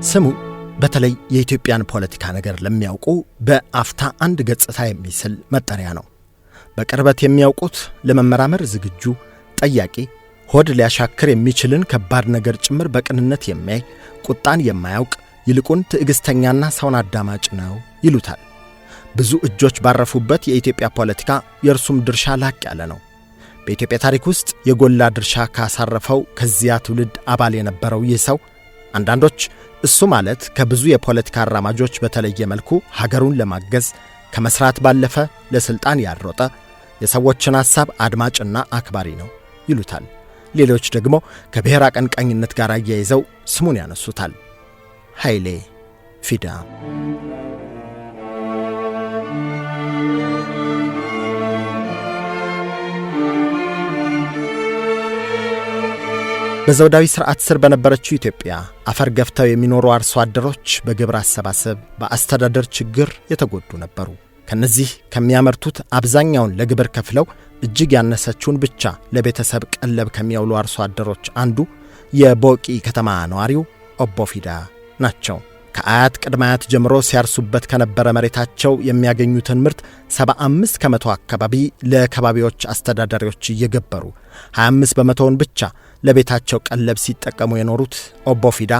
ስሙ በተለይ የኢትዮጵያን ፖለቲካ ነገር ለሚያውቁ በአፍታ አንድ ገጽታ የሚስል መጠሪያ ነው። በቅርበት የሚያውቁት ለመመራመር ዝግጁ፣ ጠያቂ፣ ሆድ ሊያሻክር የሚችልን ከባድ ነገር ጭምር በቅንነት የሚያይ፣ ቁጣን የማያውቅ ይልቁን ትዕግስተኛና ሰውን አዳማጭ ነው ይሉታል። ብዙ እጆች ባረፉበት የኢትዮጵያ ፖለቲካ የእርሱም ድርሻ ላቅ ያለ ነው። በኢትዮጵያ ታሪክ ውስጥ የጎላ ድርሻ ካሳረፈው ከዚያ ትውልድ አባል የነበረው ይህ ሰው አንዳንዶች እሱ ማለት ከብዙ የፖለቲካ አራማጆች በተለየ መልኩ ሀገሩን ለማገዝ ከመስራት ባለፈ ለስልጣን ያሮጠ የሰዎችን ሐሳብ አድማጭና አክባሪ ነው ይሉታል። ሌሎች ደግሞ ከብሔር አቀንቃኝነት ጋር አያይዘው ስሙን ያነሱታል። ኃይሌ ፊዳ። በዘውዳዊ ሥርዓት ስር በነበረችው ኢትዮጵያ አፈር ገፍተው የሚኖሩ አርሶ አደሮች በግብር አሰባሰብ በአስተዳደር ችግር የተጎዱ ነበሩ። ከነዚህ ከሚያመርቱት አብዛኛውን ለግብር ከፍለው እጅግ ያነሰችውን ብቻ ለቤተሰብ ቀለብ ከሚያውሉ አርሶ አደሮች አንዱ የቦቂ ከተማ ነዋሪው ኦቦ ፊዳ ናቸው። ከአያት ቅድመ አያት ጀምሮ ሲያርሱበት ከነበረ መሬታቸው የሚያገኙትን ምርት 75 ከመቶ አካባቢ ለከባቢዎች አስተዳዳሪዎች እየገበሩ 25 በመቶውን ብቻ ለቤታቸው ቀለብ ሲጠቀሙ የኖሩት ኦቦ ፊዳ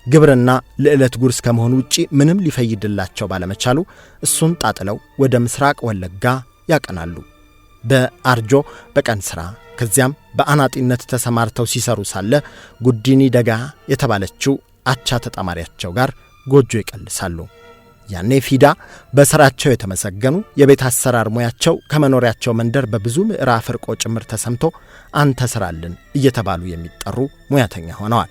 ግብርና ለዕለት ጉርስ ከመሆኑ ውጪ ምንም ሊፈይድላቸው ባለመቻሉ እሱን ጣጥለው ወደ ምስራቅ ወለጋ ያቀናሉ። በአርጆ በቀን ሥራ ከዚያም በአናጢነት ተሰማርተው ሲሰሩ ሳለ ጉዲኒ ደጋ የተባለችው አቻ ተጣማሪያቸው ጋር ጎጆ ይቀልሳሉ። ያኔ ፊዳ በሥራቸው የተመሰገኑ የቤት አሰራር ሙያቸው ከመኖሪያቸው መንደር በብዙ ምዕራፍ ርቆ ጭምር ተሰምቶ አንተ ሥራልን እየተባሉ የሚጠሩ ሙያተኛ ሆነዋል።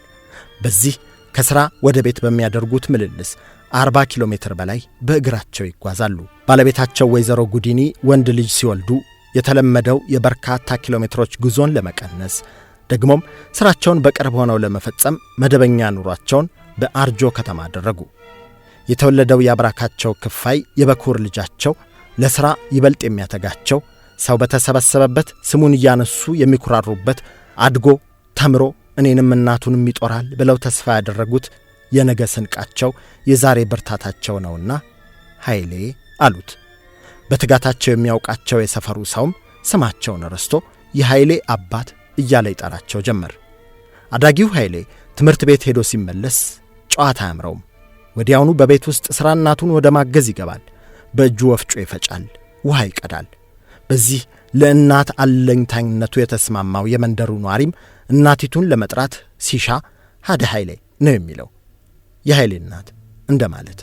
በዚህ ከሥራ ወደ ቤት በሚያደርጉት ምልልስ 40 ኪሎ ሜትር በላይ በእግራቸው ይጓዛሉ። ባለቤታቸው ወይዘሮ ጉዲኒ ወንድ ልጅ ሲወልዱ የተለመደው የበርካታ ኪሎ ሜትሮች ጉዞን ለመቀነስ ደግሞም ሥራቸውን በቅርብ ሆነው ለመፈጸም መደበኛ ኑሯቸውን በአርጆ ከተማ አደረጉ። የተወለደው ያብራካቸው ክፋይ የበኩር ልጃቸው ለሥራ ይበልጥ የሚያተጋቸው ሰው በተሰበሰበበት ስሙን እያነሱ የሚኩራሩበት አድጎ ተምሮ እኔንም እናቱንም ይጦራል ብለው ተስፋ ያደረጉት የነገ ስንቃቸው የዛሬ ብርታታቸው ነውና ኃይሌ አሉት። በትጋታቸው የሚያውቃቸው የሰፈሩ ሰውም ስማቸውን ረስቶ የኃይሌ አባት እያለ ይጠራቸው ጀመር። አዳጊው ኃይሌ ትምህርት ቤት ሄዶ ሲመለስ ጨዋታ አያምረውም። ወዲያውኑ በቤት ውስጥ ሥራ እናቱን ወደ ማገዝ ይገባል። በእጁ ወፍጮ ይፈጫል፣ ውሃ ይቀዳል። በዚህ ለእናት አለኝታኝነቱ የተስማማው የመንደሩ ኗሪም እናቲቱን ለመጥራት ሲሻ ሀደ ኃይሌ ነው የሚለው። የኃይሌ እናት እንደማለት።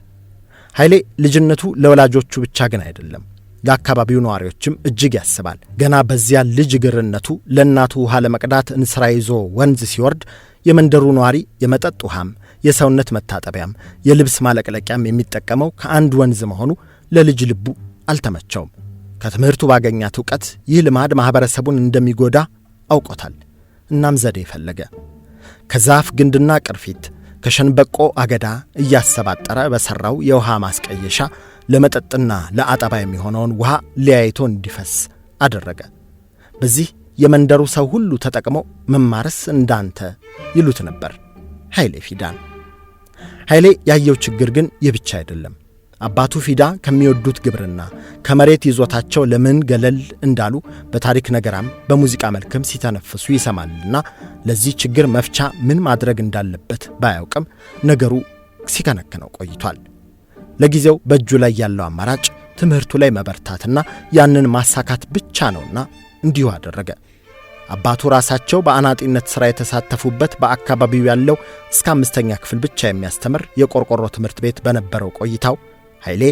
ኃይሌ ልጅነቱ ለወላጆቹ ብቻ ግን አይደለም፣ ለአካባቢው ነዋሪዎችም እጅግ ያስባል። ገና በዚያ ልጅ ግርነቱ ለእናቱ ውሃ ለመቅዳት እንስራ ይዞ ወንዝ ሲወርድ የመንደሩ ነዋሪ የመጠጥ ውሃም የሰውነት መታጠቢያም የልብስ ማለቅለቂያም የሚጠቀመው ከአንድ ወንዝ መሆኑ ለልጅ ልቡ አልተመቸውም። ከትምህርቱ ባገኛት ዕውቀት ይህ ልማድ ማህበረሰቡን እንደሚጎዳ አውቆታል። እናም ዘዴ ፈለገ። ከዛፍ ግንድና ቅርፊት ከሸንበቆ አገዳ እያሰባጠረ በሠራው የውሃ ማስቀየሻ ለመጠጥና ለአጠባ የሚሆነውን ውሃ ሊያይቶ እንዲፈስ አደረገ። በዚህ የመንደሩ ሰው ሁሉ ተጠቅሞ መማረስ እንዳንተ ይሉት ነበር ኃይሌ ፊዳን። ኃይሌ ያየው ችግር ግን የብቻ አይደለም። አባቱ ፊዳ ከሚወዱት ግብርና ከመሬት ይዞታቸው ለምን ገለል እንዳሉ በታሪክ ነገራም በሙዚቃ መልክም ሲተነፍሱ ይሰማልና ለዚህ ችግር መፍቻ ምን ማድረግ እንዳለበት ባያውቅም ነገሩ ሲከነክነው ቆይቷል። ለጊዜው በእጁ ላይ ያለው አማራጭ ትምህርቱ ላይ መበርታትና ያንን ማሳካት ብቻ ነውና እንዲሁ አደረገ። አባቱ ራሳቸው በአናጢነት ሥራ የተሳተፉበት በአካባቢው ያለው እስከ 5ኛ ክፍል ብቻ የሚያስተምር የቆርቆሮ ትምህርት ቤት በነበረው ቆይታው ኃይሌ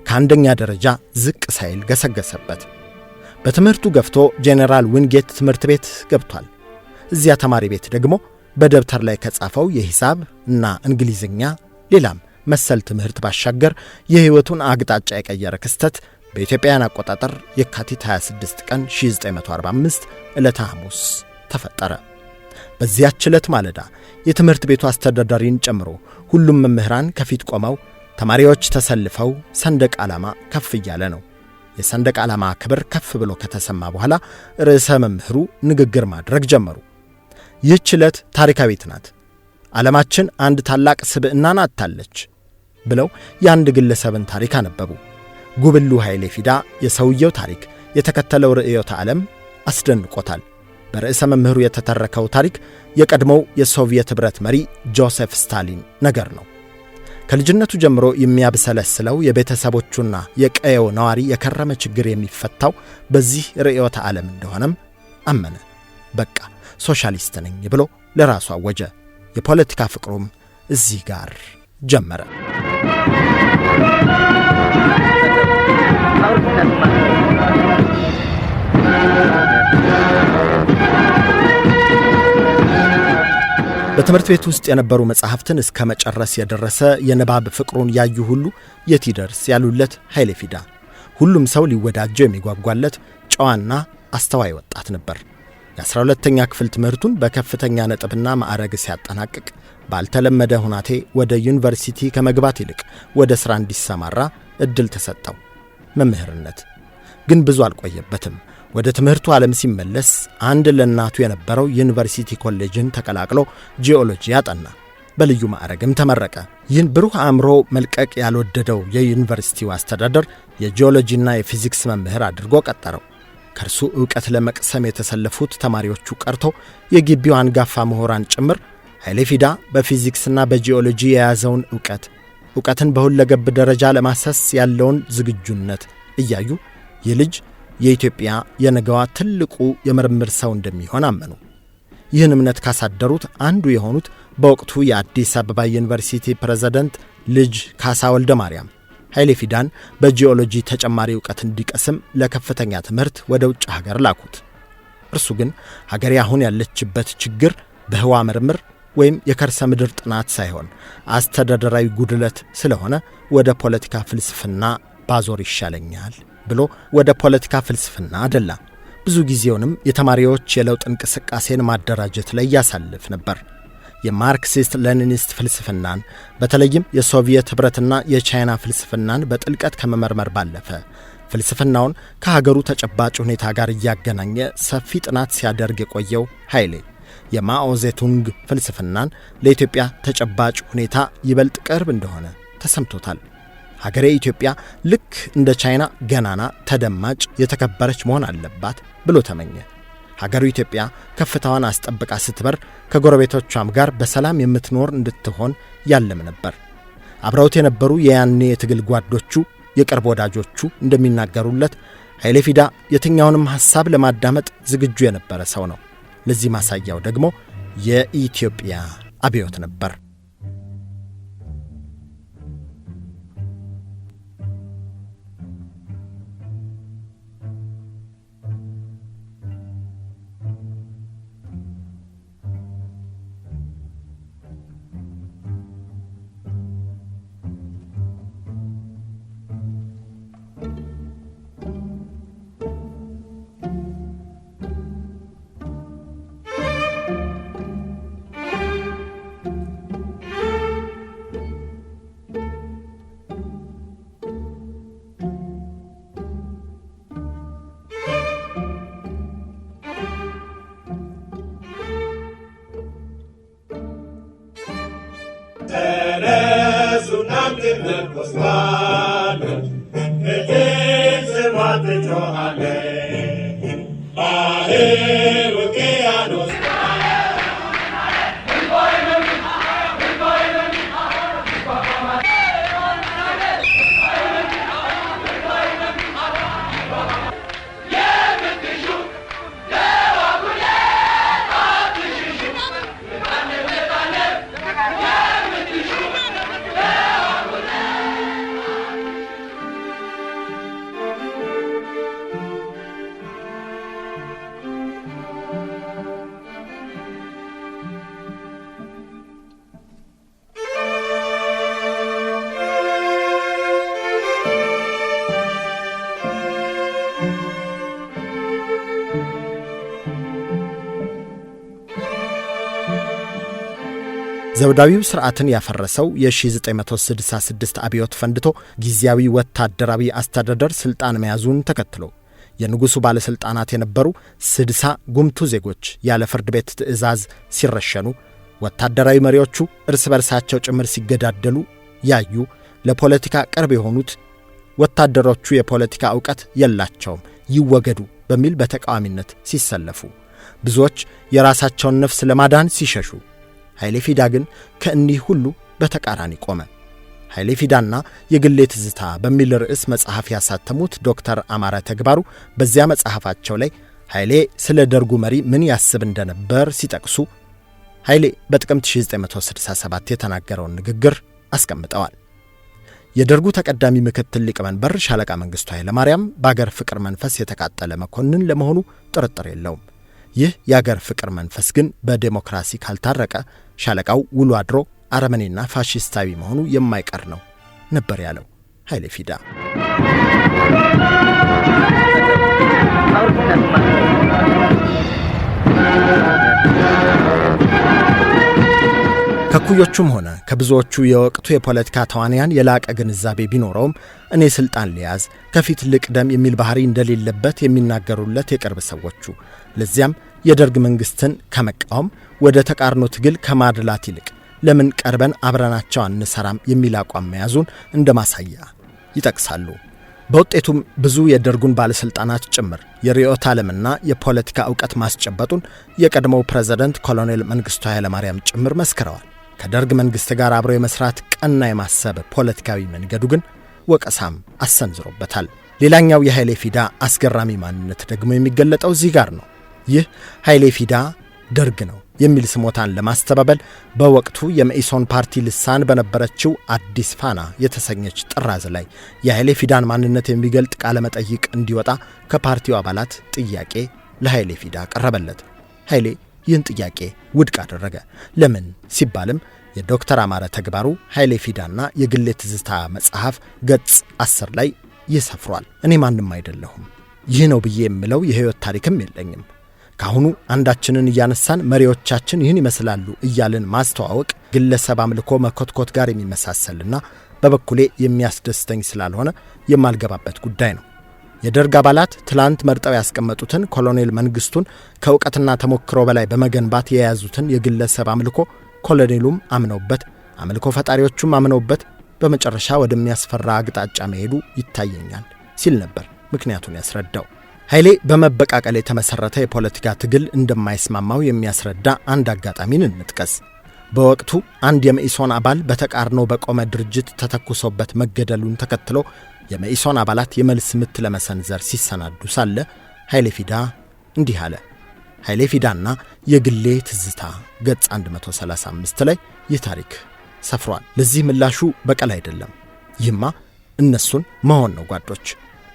ከአንደኛ ደረጃ ዝቅ ሳይል ገሰገሰበት። በትምህርቱ ገፍቶ ጄኔራል ዊንጌት ትምህርት ቤት ገብቷል። እዚያ ተማሪ ቤት ደግሞ በደብተር ላይ ከጻፈው የሂሳብ እና እንግሊዝኛ ሌላም መሰል ትምህርት ባሻገር የሕይወቱን አቅጣጫ የቀየረ ክስተት በኢትዮጵያውያን አቆጣጠር የካቲት 26 ቀን 1945 ዕለተ ሐሙስ ተፈጠረ። በዚያች ዕለት ማለዳ የትምህርት ቤቱ አስተዳዳሪን ጨምሮ ሁሉም መምህራን ከፊት ቆመው ተማሪዎች ተሰልፈው ሰንደቅ ዓላማ ከፍ እያለ ነው። የሰንደቅ ዓላማ ክብር ከፍ ብሎ ከተሰማ በኋላ ርዕሰ መምህሩ ንግግር ማድረግ ጀመሩ። ይህች ዕለት ታሪካዊት ናት፣ ዓለማችን አንድ ታላቅ ስብዕናን አጥታለች ብለው የአንድ ግለሰብን ታሪክ አነበቡ። ጉብሉ ኃይሌ ፊዳ የሰውየው ታሪክ የተከተለው ርዕዮተ ዓለም አስደንቆታል። በርዕሰ መምህሩ የተተረከው ታሪክ የቀድሞው የሶቪየት ኅብረት መሪ ጆሴፍ ስታሊን ነገር ነው። ከልጅነቱ ጀምሮ የሚያብሰለስለው የቤተሰቦቹና የቀየው ነዋሪ የከረመ ችግር የሚፈታው በዚህ ርዕዮተ ዓለም እንደሆነም አመነ። በቃ ሶሻሊስት ነኝ ብሎ ለራሱ አወጀ። የፖለቲካ ፍቅሩም እዚህ ጋር ጀመረ። በትምህርት ቤት ውስጥ የነበሩ መጻሕፍትን እስከ መጨረስ የደረሰ የንባብ ፍቅሩን ያዩ ሁሉ የት ይደርስ ያሉለት ኃይሌ ፊዳ ሁሉም ሰው ሊወዳጀው የሚጓጓለት ጨዋና አስተዋይ ወጣት ነበር። የ12ኛ ክፍል ትምህርቱን በከፍተኛ ነጥብና ማዕረግ ሲያጠናቅቅ ባልተለመደ ሁናቴ ወደ ዩኒቨርሲቲ ከመግባት ይልቅ ወደ ሥራ እንዲሰማራ ዕድል ተሰጠው። መምህርነት ግን ብዙ አልቆየበትም። ወደ ትምህርቱ ዓለም ሲመለስ አንድ ለእናቱ የነበረው ዩኒቨርሲቲ ኮሌጅን ተቀላቅሎ ጂኦሎጂ ያጠና። በልዩ ማዕረግም ተመረቀ። ይህን ብሩህ አእምሮ መልቀቅ ያልወደደው የዩኒቨርሲቲው አስተዳደር የጂኦሎጂና የፊዚክስ መምህር አድርጎ ቀጠረው። ከእርሱ ዕውቀት ለመቅሰም የተሰለፉት ተማሪዎቹ ቀርቶ የግቢው አንጋፋ ምሁራን ጭምር ኃይሌ ፊዳ በፊዚክስና በጂኦሎጂ የያዘውን ዕውቀትን በሁለገብ ደረጃ ለማሰስ ያለውን ዝግጁነት እያዩ የልጅ የኢትዮጵያ የነገዋ ትልቁ የምርምር ሰው እንደሚሆን አመኑ። ይህን እምነት ካሳደሩት አንዱ የሆኑት በወቅቱ የአዲስ አበባ ዩኒቨርሲቲ ፕሬዝዳንት ልጅ ካሳ ወልደ ማርያም ኃይሌ ፊዳን በጂኦሎጂ ተጨማሪ ዕውቀት እንዲቀስም ለከፍተኛ ትምህርት ወደ ውጭ ሀገር ላኩት። እርሱ ግን ሀገሬ አሁን ያለችበት ችግር በህዋ ምርምር ወይም የከርሰ ምድር ጥናት ሳይሆን አስተዳደራዊ ጉድለት ስለሆነ ወደ ፖለቲካ ፍልስፍና ባዞር ይሻለኛል ብሎ ወደ ፖለቲካ ፍልስፍና አደላ። ብዙ ጊዜውንም የተማሪዎች የለውጥ እንቅስቃሴን ማደራጀት ላይ ያሳልፍ ነበር። የማርክሲስት ሌኒኒስት ፍልስፍናን በተለይም የሶቪየት ኅብረትና የቻይና ፍልስፍናን በጥልቀት ከመመርመር ባለፈ ፍልስፍናውን ከሀገሩ ተጨባጭ ሁኔታ ጋር እያገናኘ ሰፊ ጥናት ሲያደርግ የቆየው ኃይሌ የማኦ ዜቱንግ ፍልስፍናን ለኢትዮጵያ ተጨባጭ ሁኔታ ይበልጥ ቅርብ እንደሆነ ተሰምቶታል። ሀገሬ ኢትዮጵያ ልክ እንደ ቻይና ገናና፣ ተደማጭ፣ የተከበረች መሆን አለባት ብሎ ተመኘ። ሀገሩ ኢትዮጵያ ከፍታዋን አስጠብቃ ስትበር ከጎረቤቶቿም ጋር በሰላም የምትኖር እንድትሆን ያለም ነበር። አብረውት የነበሩ የያኔ የትግል ጓዶቹ፣ የቅርብ ወዳጆቹ እንደሚናገሩለት ኃይሌ ፊዳ የትኛውንም ሐሳብ ለማዳመጥ ዝግጁ የነበረ ሰው ነው። ለዚህ ማሳያው ደግሞ የኢትዮጵያ አብዮት ነበር። ዘውዳዊው ስርዓትን ያፈረሰው የ1966 አብዮት ፈንድቶ ጊዜያዊ ወታደራዊ አስተዳደር ስልጣን መያዙን ተከትሎ የንጉሱ ባለስልጣናት የነበሩ 60 ጉምቱ ዜጎች ያለ ፍርድ ቤት ትዕዛዝ ሲረሸኑ፣ ወታደራዊ መሪዎቹ እርስ በርሳቸው ጭምር ሲገዳደሉ ያዩ ለፖለቲካ ቅርብ የሆኑት ወታደሮቹ የፖለቲካ ዕውቀት የላቸውም ይወገዱ በሚል በተቃዋሚነት ሲሰለፉ፣ ብዙዎች የራሳቸውን ነፍስ ለማዳን ሲሸሹ፣ ኃይሌ ፊዳ ግን ከእኒህ ሁሉ በተቃራኒ ቆመ። ኃይሌ ፊዳና የግሌ ትዝታ በሚል ርዕስ መጽሐፍ ያሳተሙት ዶክተር አማረ ተግባሩ በዚያ መጽሐፋቸው ላይ ኃይሌ ስለ ደርጉ መሪ ምን ያስብ እንደነበር ሲጠቅሱ ኃይሌ በጥቅምት 1967 የተናገረውን ንግግር አስቀምጠዋል። የደርጉ ተቀዳሚ ምክትል ሊቀመንበር ሻለቃ መንግስቱ ኃይለማርያም በአገር ፍቅር መንፈስ የተቃጠለ መኮንን ለመሆኑ ጥርጥር የለውም። ይህ የአገር ፍቅር መንፈስ ግን በዴሞክራሲ ካልታረቀ ሻለቃው ውሎ አድሮ አረመኔና ፋሺስታዊ መሆኑ የማይቀር ነው ነበር ያለው ኃይሌ ፊዳ። ከኩዮቹም ሆነ ከብዙዎቹ የወቅቱ የፖለቲካ ተዋንያን የላቀ ግንዛቤ ቢኖረውም እኔ ስልጣን ሊያዝ ከፊት ልቅደም የሚል ባህሪ እንደሌለበት የሚናገሩለት የቅርብ ሰዎቹ ለዚያም የደርግ መንግስትን ከመቃወም ወደ ተቃርኖ ትግል ከማድላት ይልቅ ለምን ቀርበን አብረናቸው አንሰራም የሚል አቋም መያዙን እንደማሳያ ይጠቅሳሉ። በውጤቱም ብዙ የደርጉን ባለስልጣናት ጭምር የርዕዮተ ዓለምና የፖለቲካ ዕውቀት ማስጨበጡን የቀድሞው ፕሬዝዳንት ኮሎኔል መንግስቱ ኃይለማርያም ጭምር መስክረዋል። ከደርግ መንግስት ጋር አብሮ የመስራት ቀና የማሰብ ፖለቲካዊ መንገዱ ግን ወቀሳም አሰንዝሮበታል። ሌላኛው የኃይሌ ፊዳ አስገራሚ ማንነት ደግሞ የሚገለጠው እዚህ ጋር ነው። ይህ ኃይሌ ፊዳ ደርግ ነው የሚል ስሞታን ለማስተባበል በወቅቱ የመኢሶን ፓርቲ ልሳን በነበረችው አዲስ ፋና የተሰኘች ጥራዝ ላይ የኃይሌ ፊዳን ማንነት የሚገልጥ ቃለ መጠይቅ እንዲወጣ ከፓርቲው አባላት ጥያቄ ለኃይሌ ፊዳ ቀረበለት። ኃይሌ ይህን ጥያቄ ውድቅ አደረገ። ለምን ሲባልም የዶክተር አማረ ተግባሩ ኃይሌ ፊዳና የግሌ ትዝታ መጽሐፍ ገጽ 10 ላይ ይሰፍሯል። እኔ ማንም አይደለሁም፣ ይህ ነው ብዬ የምለው የህይወት ታሪክም የለኝም። ካሁኑ አንዳችንን እያነሳን መሪዎቻችን ይህን ይመስላሉ እያልን ማስተዋወቅ ግለሰብ አምልኮ መኮትኮት ጋር የሚመሳሰልና በበኩሌ የሚያስደስተኝ ስላልሆነ የማልገባበት ጉዳይ ነው። የደርግ አባላት ትላንት መርጠው ያስቀመጡትን ኮሎኔል መንግስቱን ከዕውቀትና ተሞክሮ በላይ በመገንባት የያዙትን የግለሰብ አምልኮ ኮሎኔሉም አምነውበት አምልኮ ፈጣሪዎቹም አምነውበት በመጨረሻ ወደሚያስፈራ አቅጣጫ መሄዱ ይታየኛል ሲል ነበር ምክንያቱን ያስረዳው። ኃይሌ በመበቃቀል የተመሰረተ የፖለቲካ ትግል እንደማይስማማው የሚያስረዳ አንድ አጋጣሚን እንጥቀስ። በወቅቱ አንድ የመኢሶን አባል በተቃርኖ በቆመ ድርጅት ተተኩሶበት መገደሉን ተከትሎ የመኢሶን አባላት የመልስ ምት ለመሰንዘር ሲሰናዱ ሳለ ኃይሌ ፊዳ እንዲህ አለ። ኃይሌ ፊዳና የግሌ ትዝታ ገጽ 135 ላይ ይህ ታሪክ ሰፍሯል። ለዚህ ምላሹ በቀል አይደለም። ይህማ እነሱን መሆን ነው ጓዶች።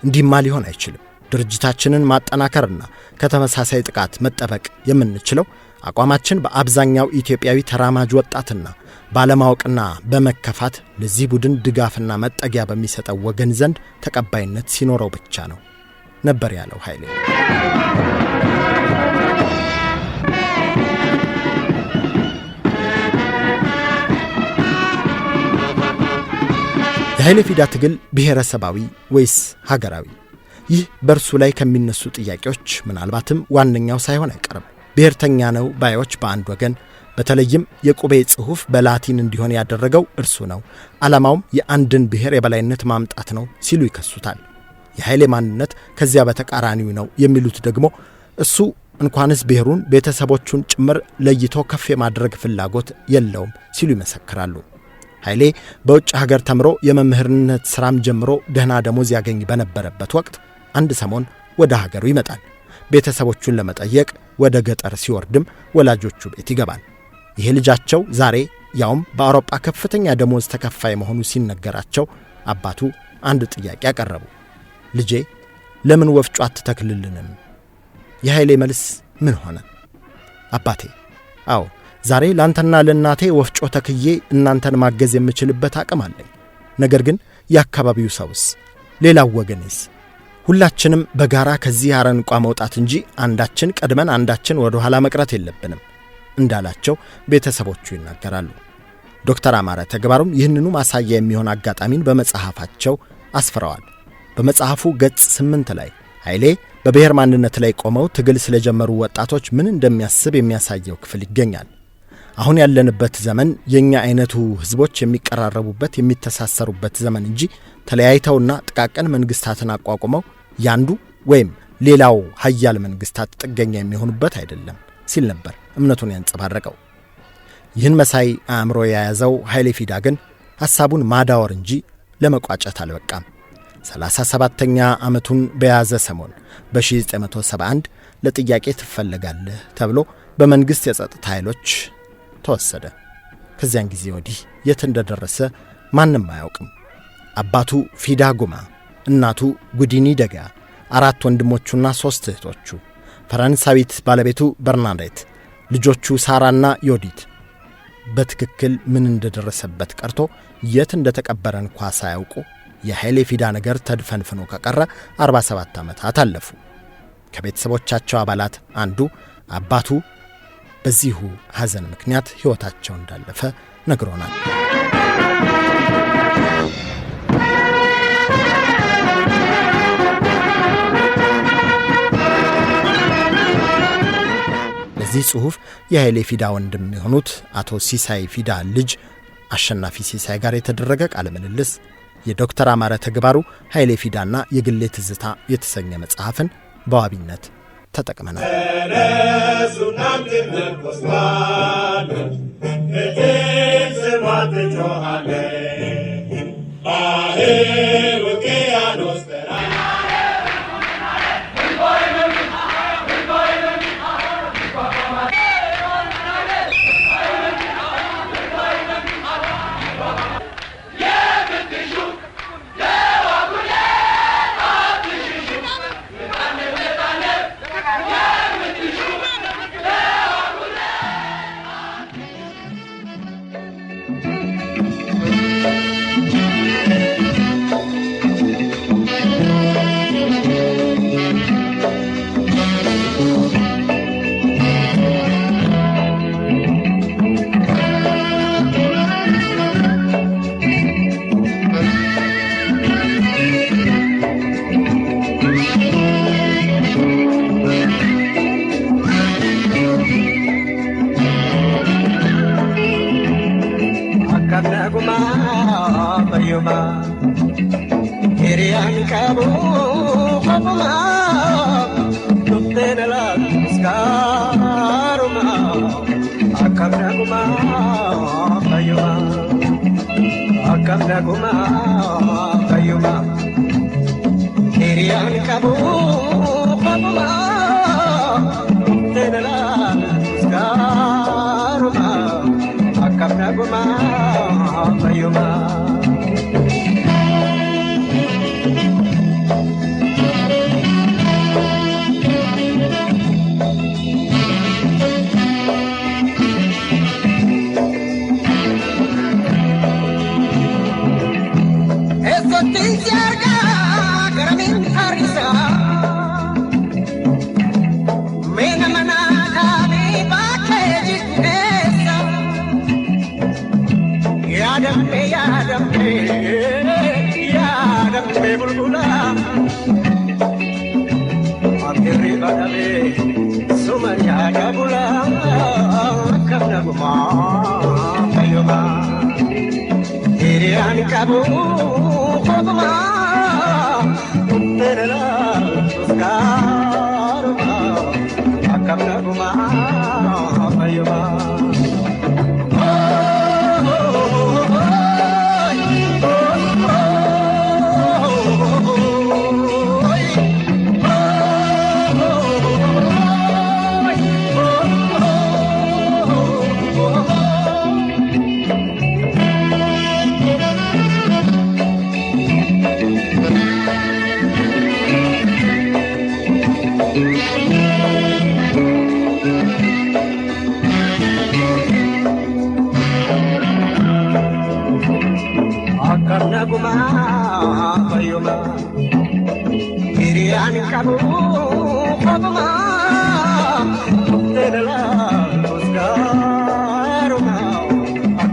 እንዲህማ ሊሆን አይችልም። ድርጅታችንን ማጠናከርና ከተመሳሳይ ጥቃት መጠበቅ የምንችለው አቋማችን በአብዛኛው ኢትዮጵያዊ ተራማጅ ወጣትና ባለማወቅና በመከፋት ለዚህ ቡድን ድጋፍና መጠጊያ በሚሰጠው ወገን ዘንድ ተቀባይነት ሲኖረው ብቻ ነው ነበር ያለው ኃይሌ። የኃይሌ ፊዳ ትግል ብሔረሰባዊ ወይስ ሀገራዊ? ይህ በእርሱ ላይ ከሚነሱ ጥያቄዎች ምናልባትም ዋነኛው ሳይሆን አይቀርም። ብሔርተኛ ነው ባዮች በአንድ ወገን፣ በተለይም የቁቤ ጽሑፍ በላቲን እንዲሆን ያደረገው እርሱ ነው፣ ዓላማውም የአንድን ብሔር የበላይነት ማምጣት ነው ሲሉ ይከሱታል። የኃይሌ ማንነት ከዚያ በተቃራኒው ነው የሚሉት ደግሞ እሱ እንኳንስ ብሔሩን ቤተሰቦቹን ጭምር ለይቶ ከፍ የማድረግ ፍላጎት የለውም ሲሉ ይመሰክራሉ። ኃይሌ በውጭ ሀገር ተምሮ የመምህርነት ሥራም ጀምሮ ደህና ደሞዝ ያገኝ በነበረበት ወቅት አንድ ሰሞን ወደ ሀገሩ ይመጣል። ቤተሰቦቹን ለመጠየቅ ወደ ገጠር ሲወርድም ወላጆቹ ቤት ይገባል። ይሄ ልጃቸው ዛሬ ያውም በአውሮፓ ከፍተኛ ደሞዝ ተከፋይ መሆኑ ሲነገራቸው አባቱ አንድ ጥያቄ አቀረቡ። ልጄ ለምን ወፍጮ አትተክልልንም? የኃይሌ መልስ ምን ሆነ? አባቴ አዎ ዛሬ ላንተና ለናቴ ወፍጮ ተክዬ እናንተን ማገዝ የምችልበት አቅም አለኝ። ነገር ግን የአካባቢው ሰውስ? ሌላው ወገንስ? ሁላችንም በጋራ ከዚህ አረንቋ መውጣት እንጂ አንዳችን ቀድመን አንዳችን ወደ ኋላ መቅረት የለብንም እንዳላቸው ቤተሰቦቹ ይናገራሉ። ዶክተር አማረ ተግባሩም ይህንኑ ማሳያ የሚሆን አጋጣሚን በመጽሐፋቸው አስፍረዋል። በመጽሐፉ ገጽ 8 ላይ ኃይሌ በብሔር ማንነት ላይ ቆመው ትግል ስለጀመሩ ወጣቶች ምን እንደሚያስብ የሚያሳየው ክፍል ይገኛል። አሁን ያለንበት ዘመን የኛ አይነቱ ህዝቦች የሚቀራረቡበት የሚተሳሰሩበት ዘመን እንጂ ተለያይተውና ጥቃቅን መንግስታትን አቋቁመው ያንዱ ወይም ሌላው ኃያል መንግስታት ጥገኛ የሚሆኑበት አይደለም ሲል ነበር እምነቱን ያንጸባረቀው። ይህን መሳይ አእምሮ የያዘው ኃይሌ ፊዳ ግን ሐሳቡን ማዳወር እንጂ ለመቋጨት አልበቃም። 37ኛ ዓመቱን በያዘ ሰሞን በ1971 ለጥያቄ ትፈልጋለህ ተብሎ በመንግስት የጸጥታ ኃይሎች ተወሰደ። ከዚያን ጊዜ ወዲህ የት እንደደረሰ ማንም አያውቅም። አባቱ ፊዳ ጉማ፣ እናቱ ጉዲኒ ደጋ፣ 4 ወንድሞቹና 3 እህቶቹ፣ ፈረንሳዊት ባለቤቱ በርናዴት፣ ልጆቹ ሳራና ዮዲት በትክክል ምን እንደደረሰበት ቀርቶ የት እንደተቀበረ እንኳ ሳያውቁ የኃይሌ ፊዳ ነገር ተድፈንፍኖ ከቀረ 47 ዓመታት አለፉ። ከቤተሰቦቻቸው አባላት አንዱ አባቱ በዚሁ ሐዘን ምክንያት ሕይወታቸው እንዳለፈ ነግሮናል። ለዚህ ጽሑፍ የኃይሌ ፊዳ ወንድም የሆኑት አቶ ሲሳይ ፊዳ ልጅ አሸናፊ ሲሳይ ጋር የተደረገ ቃለ ምልልስ የዶክተር አማረ ተግባሩ ኃይሌ ፊዳና የግሌ ትዝታ የተሰኘ መጽሐፍን በዋቢነት ተጠቅመናል።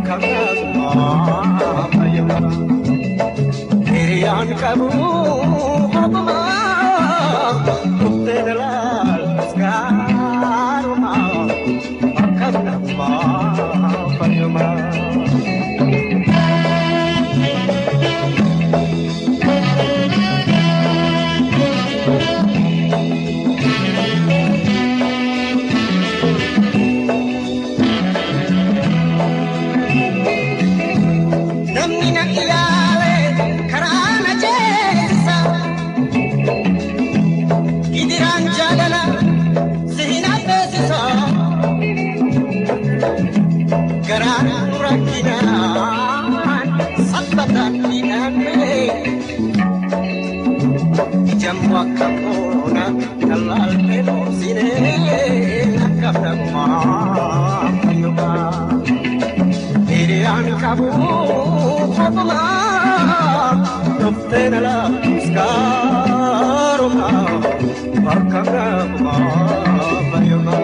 Oscar, kabu hopma uttenalal skaruma akadma payuma Wakapona kalal pero sine nakapna ma payuma tere an kabu hopma toftenala skaruma wakapna ma payuma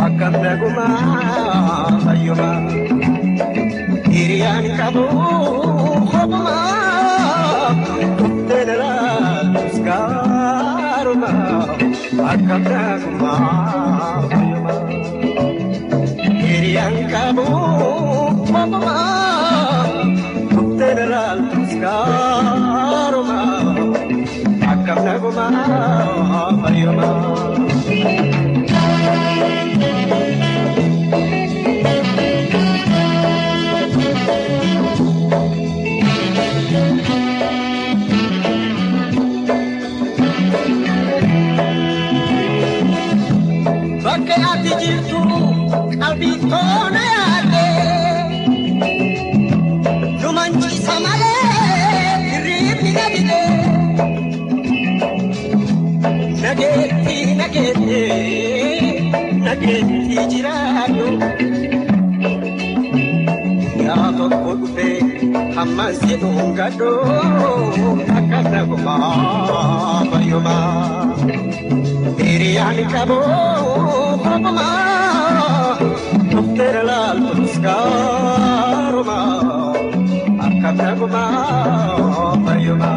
Akabaguma ayuma irian kabu hopma uttenala skaruma akabaguma ayuma irian kabu hopma uttenala skaruma akabaguma ayuma Bakayati jirtu kalbi tona yade Numanchi samale ripi nagide Nageti jirado Ya tokko dhufe hammas jedhuun gadhoo akkana guma fayyuma hiriyaan qaboo hopuma dhufteera laaltus gaaruma akkana guma fayyuma.